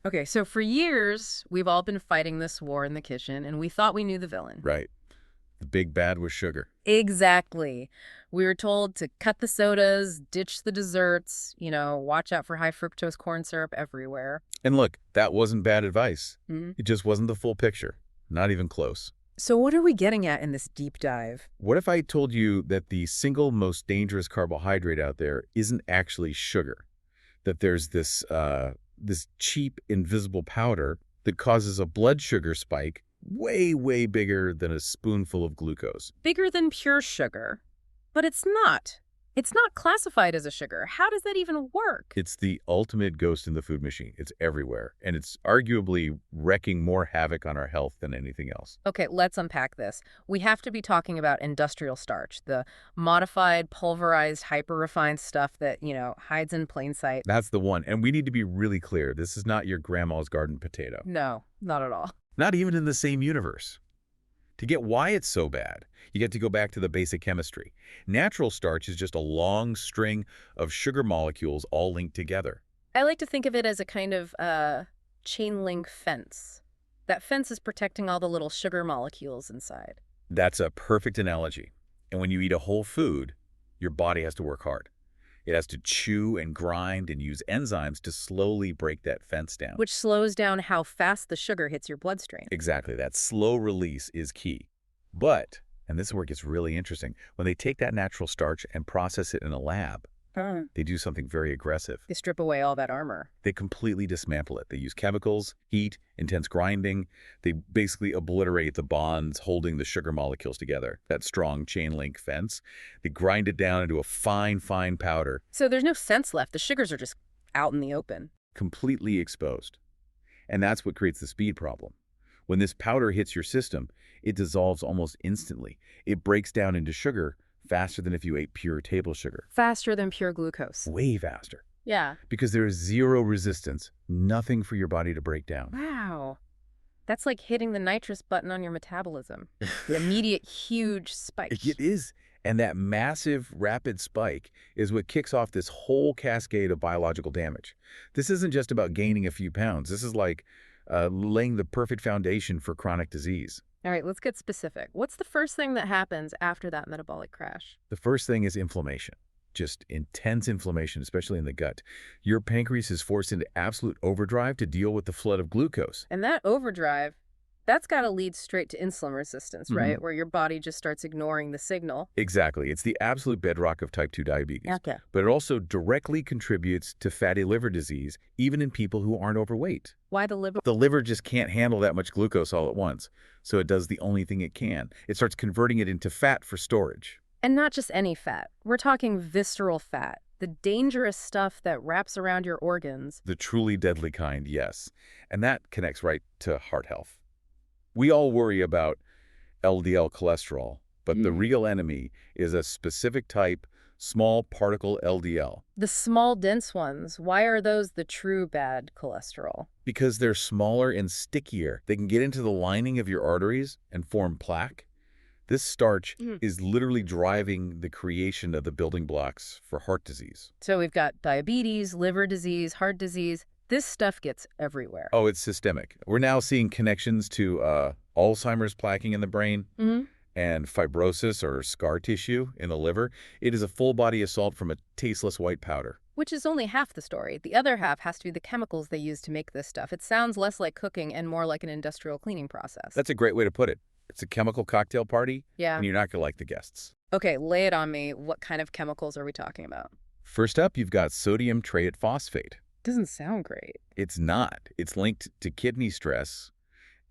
Okay, so for years, we've all been fighting this war in the kitchen, and we thought we knew the villain. Right. The big bad was sugar. Exactly. We were told to cut the sodas, ditch the desserts, watch out for high fructose corn syrup everywhere. And look, that wasn't bad advice. Hmm. It just wasn't the full picture. Not even close. So what are we getting at in this deep dive? What if I told you that the single most dangerous carbohydrate out there isn't actually sugar? That there's this cheap, invisible powder that causes a blood sugar spike way, way bigger than a spoonful of glucose. Bigger than pure sugar. But it's not. It's not classified as a sugar. How does that even work? It's the ultimate ghost in the food machine. It's everywhere, and it's arguably wreaking more havoc on our health than anything else. Okay, let's unpack this. We have to be talking about industrial starch, the modified, pulverized, hyper-refined stuff that, hides in plain sight. That's the one, and we need to be really clear. This is not your grandma's garden potato. No, not at all. Not even in the same universe. To get why it's so bad, you get to go back to the basic chemistry. Natural starch is just a long string of sugar molecules all linked together. I like to think of it as a kind of chain link fence. That fence is protecting all the little sugar molecules inside. That's a perfect analogy. And when you eat a whole food, your body has to work hard. It has to chew and grind and use enzymes to slowly break that fence down. Which slows down how fast the sugar hits your bloodstream. Exactly. That slow release is key. But, and this is where it gets really interesting, when they take that natural starch and process it in a lab, they do something very aggressive. They strip away all that armor. They completely dismantle it. They use chemicals, heat, intense grinding. They basically obliterate the bonds holding the sugar molecules together, that strong chain link fence. They grind it down into a fine, fine powder. So there's no sense left. The sugars are just out in the open. Completely exposed. And that's what creates the speed problem. When this powder hits your system, it dissolves almost instantly. It breaks down into sugar faster than if you ate pure table sugar. Faster than pure glucose. Way faster. Yeah. Because there is zero resistance, nothing for your body to break down. Wow. That's like hitting the nitrous button on your metabolism. The immediate huge spike. It is. And that massive, rapid spike is what kicks off this whole cascade of biological damage. This isn't just about gaining a few pounds. This is like laying the perfect foundation for chronic disease. All right, let's get specific. What's the first thing that happens after that metabolic crash? The first thing is inflammation. Just intense inflammation, especially in the gut. Your pancreas is forced into absolute overdrive to deal with the flood of glucose. And that overdrive, that's got to lead straight to insulin resistance, right? Where your body just starts ignoring the signal. Exactly. It's the absolute bedrock of type 2 diabetes. Okay. But it also directly contributes to fatty liver disease, even in people who aren't overweight. Why the liver? The liver just can't handle that much glucose all at once, so it does the only thing it can. It starts converting it into fat for storage. And not just any fat. We're talking visceral fat, the dangerous stuff that wraps around your organs. The truly deadly kind, yes. And that connects right to heart health. We all worry about LDL cholesterol, but the real enemy is a specific type, small particle LDL. The small, dense ones, why are those the true bad cholesterol? Because they're smaller and stickier. They can get into the lining of your arteries and form plaque. This starch is literally driving the creation of the building blocks for heart disease. So we've got diabetes, liver disease, heart disease. This stuff gets everywhere. Oh, it's systemic. We're now seeing connections to Alzheimer's plaquing in the brain and fibrosis or scar tissue in the liver. It is a full-body assault from a tasteless white powder. Which is only half the story. The other half has to be the chemicals they use to make this stuff. It sounds less like cooking and more like an industrial cleaning process. That's a great way to put it. It's a chemical cocktail party, Yeah. and you're not going to like the guests. Okay, lay it on me. What kind of chemicals are we talking about? First up, you've got sodium triate phosphate. Doesn't sound great. It's not. It's linked to kidney stress,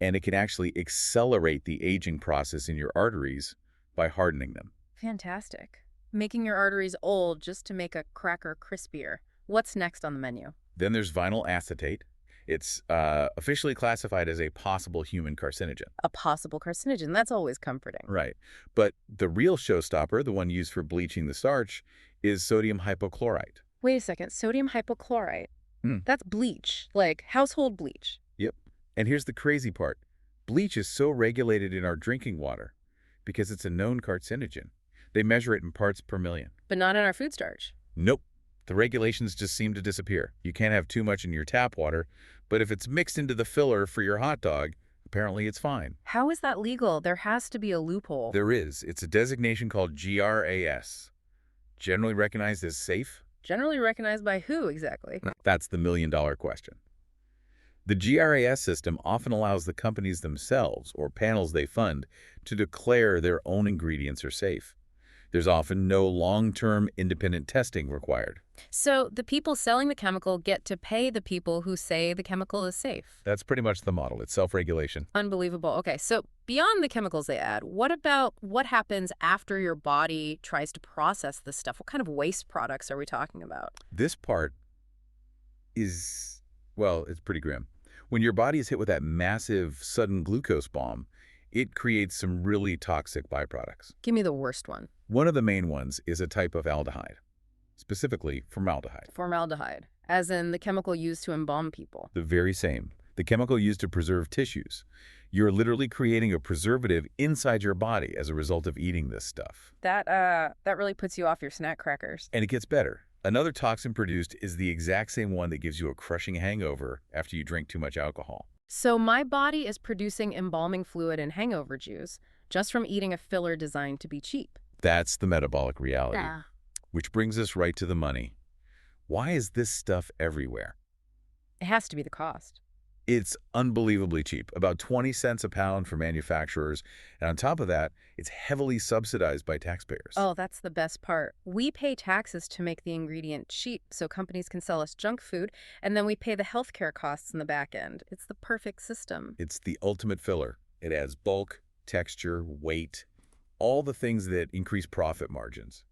and it can actually accelerate the aging process in your arteries by hardening them. Fantastic. Making your arteries old just to make a cracker crispier. What's next on the menu? Then there's vinyl acetate. It's officially classified as a possible human carcinogen. A possible carcinogen. That's always comforting. Right. But the real showstopper, the one used for bleaching the starch, is sodium hypochlorite. Wait a second. Sodium hypochlorite. That's bleach, like household bleach. Yep. And here's the crazy part. Bleach is so regulated in our drinking water because it's a known carcinogen. They measure it in parts per million. But not in our food starch. Nope. The regulations just seem to disappear. You can't have too much in your tap water, but if it's mixed into the filler for your hot dog, apparently it's fine. How is that legal? There has to be a loophole. There is. It's a designation called GRAS, generally recognized as safe. Generally recognized by who exactly? That's the million-dollar question. The GRAS system often allows the companies themselves or panels they fund to declare their own ingredients are safe. There's often no long-term independent testing required. So the people selling the chemical get to pay the people who say the chemical is safe. That's pretty much the model. It's self-regulation. Unbelievable. Okay, so beyond the chemicals they add, what about what happens after your body tries to process this stuff? What kind of waste products are we talking about? This part is, well, it's pretty grim. When your body is hit with that massive, sudden glucose bomb, it creates some really toxic byproducts. Give me the worst one. One of the main ones is a type of aldehyde, specifically formaldehyde. Formaldehyde, as in the chemical used to embalm people. The very same. The chemical used to preserve tissues. You're literally creating a preservative inside your body as a result of eating this stuff. That really puts you off your snack crackers. And it gets better. Another toxin produced is the exact same one that gives you a crushing hangover after you drink too much alcohol. So my body is producing embalming fluid and hangover juice just from eating a filler designed to be cheap. That's the metabolic reality. Yeah. Which brings us right to the money. Why is this stuff everywhere? It has to be the cost. It's unbelievably cheap, about 20 cents a pound for manufacturers, and on top of that, it's heavily subsidized by taxpayers. Oh, that's the best part. We pay taxes to make the ingredient cheap so companies can sell us junk food, and then we pay the healthcare costs in the back end. It's the perfect system. It's the ultimate filler. It adds bulk, texture, weight, all the things that increase profit margins.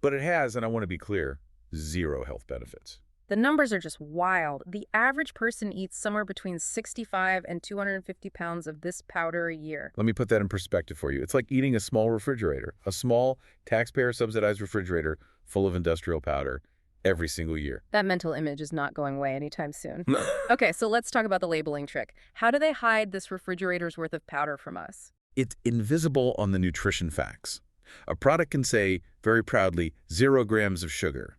But it has, and I want to be clear, zero health benefits. The numbers are just wild. The average person eats somewhere between 65 and 250 pounds of this powder a year. Let me put that in perspective for you. It's like eating a small refrigerator, a small taxpayer-subsidized refrigerator full of industrial powder every single year. That mental image is not going away anytime soon. Okay, so let's talk about the labeling trick. How do they hide this refrigerator's worth of powder from us? It's invisible on the nutrition facts. A product can say, very proudly, 0 grams of sugar.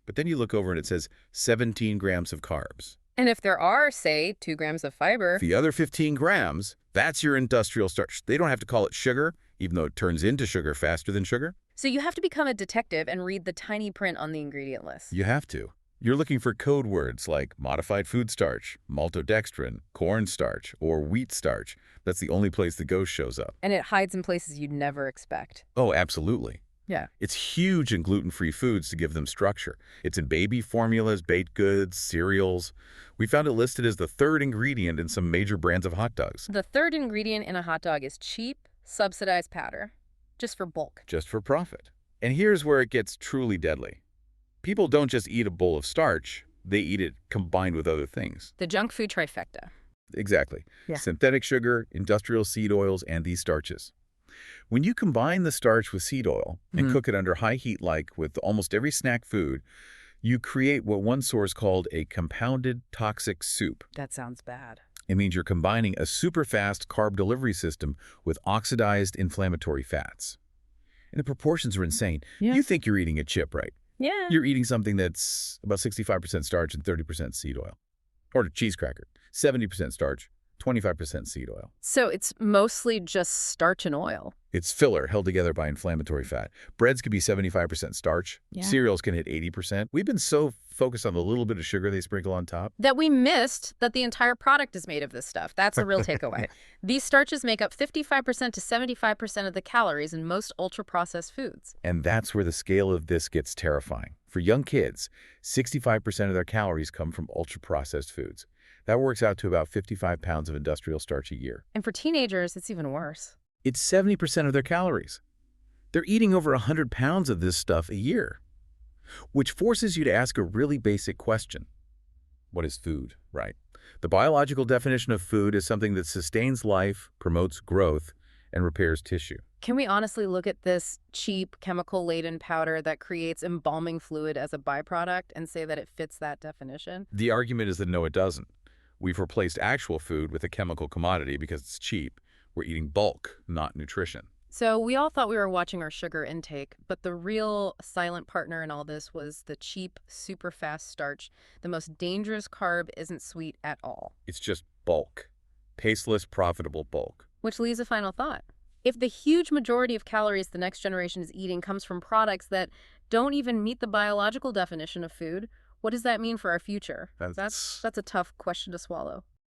But then you look over and it says 17 grams of carbs. And if there are, say, 2 grams of fiber... The other 15 grams, that's your industrial starch. They don't have to call it sugar, even though it turns into sugar faster than sugar. So you have to become a detective and read the tiny print on the ingredient list. You have to. You're looking for code words like modified food starch, maltodextrin, corn starch, or wheat starch. That's the only place the ghost shows up. And it hides in places you'd never expect. Oh, absolutely. Yeah. It's huge in gluten-free foods to give them structure. It's in baby formulas, baked goods, cereals. We found it listed as the 3rd ingredient in some major brands of hot dogs. The 3rd ingredient in a hot dog is cheap, subsidized powder, just for bulk. Just for profit. And here's where it gets truly deadly. People don't just eat a bowl of starch, they eat it combined with other things. The junk food trifecta. Exactly. Yeah. Synthetic sugar, industrial seed oils, and these starches. When you combine the starch with seed oil and cook it under high heat like with almost every snack food, you create what one source called a compounded toxic soup. That sounds bad. It means you're combining a super-fast carb delivery system with oxidized inflammatory fats. And the proportions are insane. Yeah. You think you're eating a chip, right? Yeah. You're eating something that's about 65% starch and 30% seed oil. Or a cheese cracker, 70% starch, 25% seed oil. So it's mostly just starch and oil. It's filler held together by inflammatory fat. Breads could be 75% starch. Yeah. Cereals can hit 80%. We've been so focused on the little bit of sugar they sprinkle on top. That we missed that the entire product is made of this stuff. That's a real takeaway. These starches make up 55% to 75% of the calories in most ultra-processed foods. And that's where the scale of this gets terrifying. For young kids, 65% of their calories come from ultra-processed foods. That works out to about 55 pounds of industrial starch a year. And for teenagers, it's even worse. It's 70% of their calories. They're eating over 100 pounds of this stuff a year, which forces you to ask a really basic question. What is food, right? The biological definition of food is something that sustains life, promotes growth, and repairs tissue. Can we honestly look at this cheap, chemical-laden powder that creates embalming fluid as a byproduct and say that it fits that definition? The argument is that no, it doesn't. We've replaced actual food with a chemical commodity because it's cheap. We're eating bulk, not nutrition. So we all thought we were watching our sugar intake, but the real silent partner in all this was the cheap, super fast starch. The most dangerous carb isn't sweet at all. It's just bulk. Pasteless, profitable bulk. Which leaves a final thought. If the huge majority of calories the next generation is eating comes from products that don't even meet the biological definition of food, what does that mean for our future? That's That's a tough question to swallow.